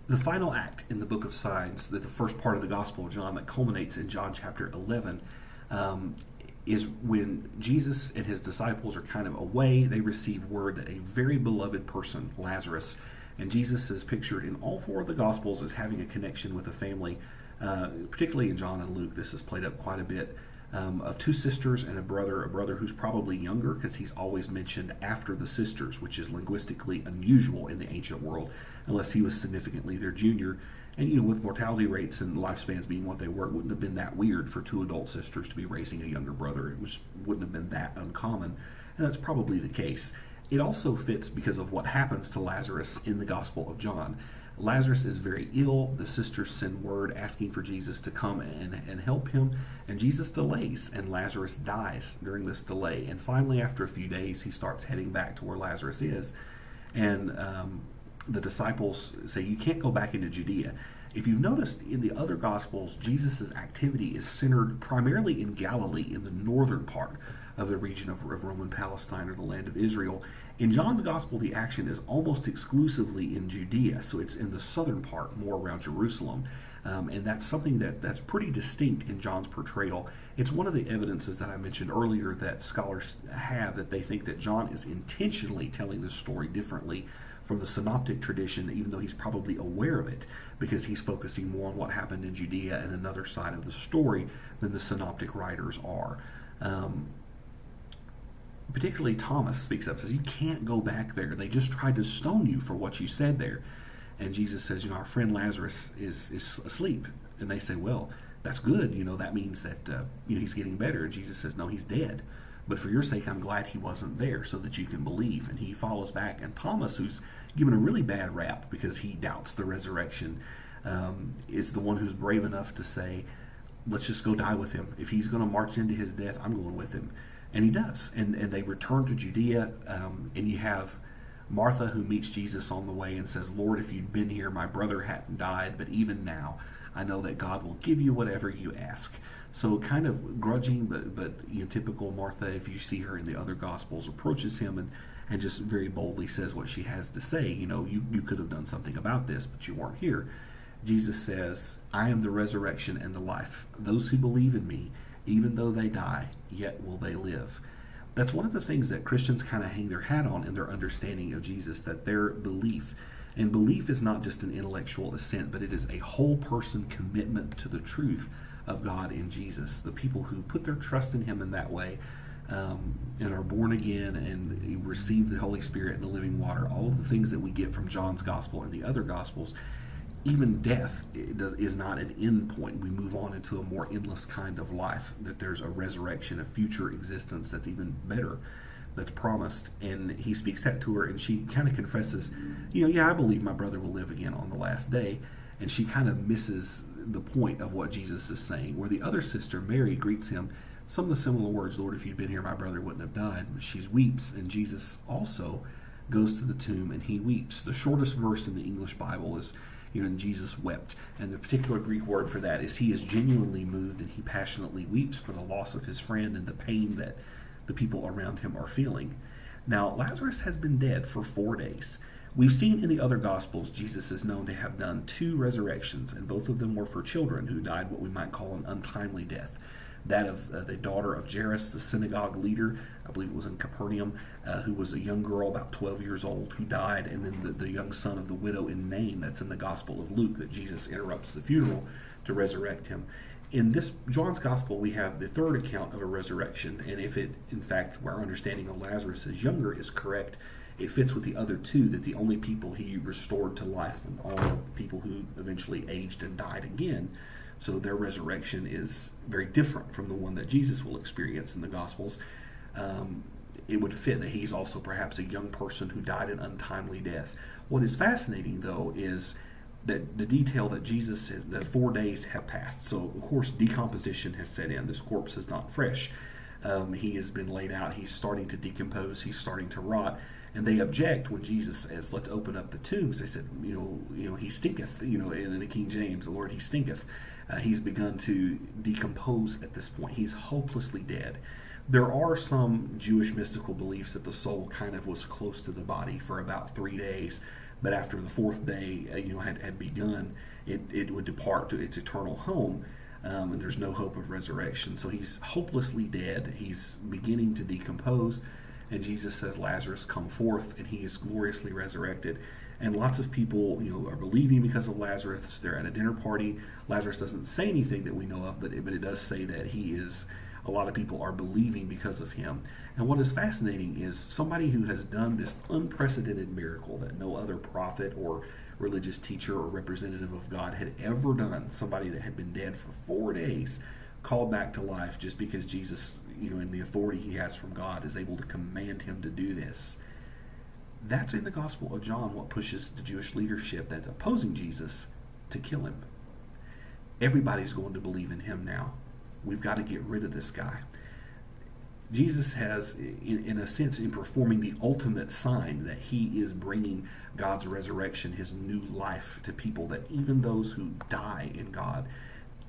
The final act in the book of signs, the first part of the Gospel of John that culminates in John chapter 11, um, is when Jesus and his disciples are kind of away. They receive word that a very beloved person, Lazarus, and Jesus is pictured in all four of the Gospels as having a connection with a family, particularly in John and Luke. This is played up quite a bit. Of two sisters and a brother who's probably younger because he's always mentioned after the sisters, which is linguistically unusual in the ancient world, unless he was significantly their junior. And with mortality rates and lifespans being what they were, it wouldn't have been that weird for two adult sisters to be raising a younger brother. Wouldn't have been that uncommon, and that's probably the case. It also fits because of what happens to Lazarus in the Gospel of John. Lazarus is very ill. The sisters send word asking for Jesus to come and help him, and Jesus delays, and Lazarus dies during this delay. And finally, after a few days, he starts heading back to where Lazarus is. And the disciples say, "You can't go back into Judea." If you've noticed in the other Gospels, Jesus' activity is centered primarily in Galilee, in the northern part of the region of Roman Palestine or the land of Israel. In John's Gospel, the action is almost exclusively in Judea, so it's in the southern part, more around Jerusalem. And that's something that's pretty distinct in John's portrayal. It's one of the evidences that I mentioned earlier that scholars have that they think that John is intentionally telling this story differently from the synoptic tradition, even though he's probably aware of it, because he's focusing more on what happened in Judea and another side of the story than the synoptic writers are. Particularly Thomas speaks up, says, "You can't go back there. They just tried to stone you for what you said there." And Jesus says, "Our friend Lazarus is asleep." And they say, "Well, that's good. That means that he's getting better." And Jesus says, "No, he's dead. But for your sake, I'm glad he wasn't there so that you can believe." And he follows back. And Thomas, who's given a really bad rap because he doubts the resurrection, is the one who's brave enough to say, "Let's just go die with him. If he's going to march into his death, I'm going with him." And he does. And they return to Judea, and you have Martha who meets Jesus on the way and says, "Lord, if you'd been here, my brother hadn't died, but even now I know that God will give you whatever you ask." So kind of grudging, but typical Martha, if you see her in the other Gospels, approaches him and just very boldly says what she has to say. You could have done something about this, but you weren't here. Jesus says, "I am the resurrection and the life. Those who believe in me, even though they die, yet will they live." That's one of the things that Christians kind of hang their hat on in their understanding of Jesus, that their belief, and belief is not just an intellectual assent, but it is a whole person commitment to the truth of God in Jesus. The people who put their trust in him in that way, and are born again and receive the Holy Spirit and the living water, all of the things that we get from John's Gospel and the other Gospels, even death is not an end point. We move on into a more endless kind of life, that there's a resurrection, a future existence that's even better, that's promised. And he speaks that to her, and she kind of confesses, "Yeah, I believe my brother will live again on the last day." And she kind of misses the point of what Jesus is saying. Where the other sister, Mary, greets him, some of the similar words, "Lord, if you'd been here, my brother wouldn't have died." But she weeps, and Jesus also goes to the tomb and he weeps. The shortest verse in the English Bible is, and Jesus wept. And the particular Greek word for that is he is genuinely moved and he passionately weeps for the loss of his friend and the pain that the people around him are feeling. Now, Lazarus has been dead for 4 days. We've seen in the other Gospels Jesus is known to have done 2 resurrections, and both of them were for children who died what we might call an untimely death. That of the daughter of Jairus, the synagogue leader, I believe it was in Capernaum, who was a young girl about 12 years old who died, and then the young son of the widow in Nain, that's in the Gospel of Luke, that Jesus interrupts the funeral to resurrect him. In this John's Gospel, we have the third account of a resurrection, and if it, in fact, our understanding of Lazarus as younger is correct, it fits with the other 2, that the only people he restored to life were all people who eventually aged and died again. So their resurrection is very different from the one that Jesus will experience in the Gospels. It would fit that he's also perhaps a young person who died an untimely death. What is fascinating, though, is that the detail that Jesus says that 4 days have passed. So, of course, decomposition has set in. This corpse is not fresh. He has been laid out. He's starting to decompose. He's starting to rot. And they object when Jesus says, "Let's open up the tombs." They said, he stinketh, in the King James, "The Lord, he stinketh." He's begun to decompose at this point. He's hopelessly dead. There are some Jewish mystical beliefs that the soul kind of was close to the body for about 3 days, but after the fourth day, had begun, it would depart to its eternal home. And there's no hope of resurrection. So he's hopelessly dead. He's beginning to decompose. And Jesus says, Lazarus, come forth, and he is gloriously resurrected. And lots of people, are believing because of Lazarus. They're at a dinner party. Lazarus doesn't say anything that we know of, but it does say that a lot of people are believing because of him. And what is fascinating is somebody who has done this unprecedented miracle that no other prophet or religious teacher or representative of God had ever done, somebody that had been dead for 4 days, called back to life just because Jesus, in the authority he has from God, is able to command him to do this. That's in the Gospel of John what pushes the Jewish leadership that's opposing Jesus to kill him. Everybody's going to believe in him now. We've got to get rid of this guy. Jesus has, in a sense, in performing the ultimate sign that he is bringing God's resurrection, his new life to people, that even those who die in God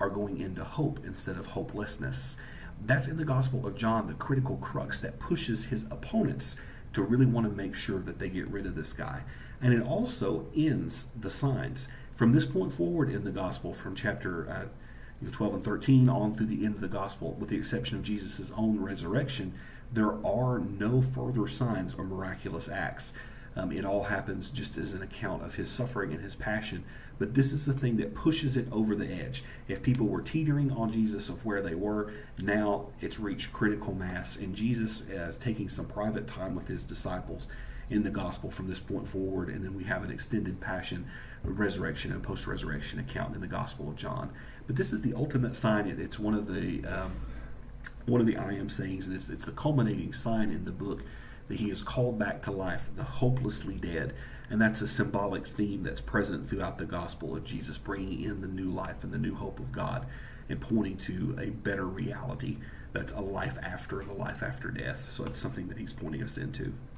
are going into hope instead of hopelessness. That's in the Gospel of John, the critical crux that pushes his opponents to really want to make sure that they get rid of this guy. And it also ends the signs. From this point forward in the Gospel, from chapter 12 and 13 on through the end of the Gospel, with the exception of Jesus' own resurrection, there are no further signs or miraculous acts. It all happens just as an account of his suffering and his passion. But this is the thing that pushes it over the edge. If people were teetering on Jesus of where they were, now it's reached critical mass, and Jesus is taking some private time with his disciples in the Gospel from this point forward. And then we have an extended passion, resurrection, and post-resurrection account in the Gospel of John. But this is the ultimate sign. It's one of the I am sayings, and it's the culminating sign in the book that he is called back to life, the hopelessly dead. And that's a symbolic theme that's present throughout the Gospel of Jesus, bringing in the new life and the new hope of God, and pointing to a better reality that's a life after death. So it's something that he's pointing us into.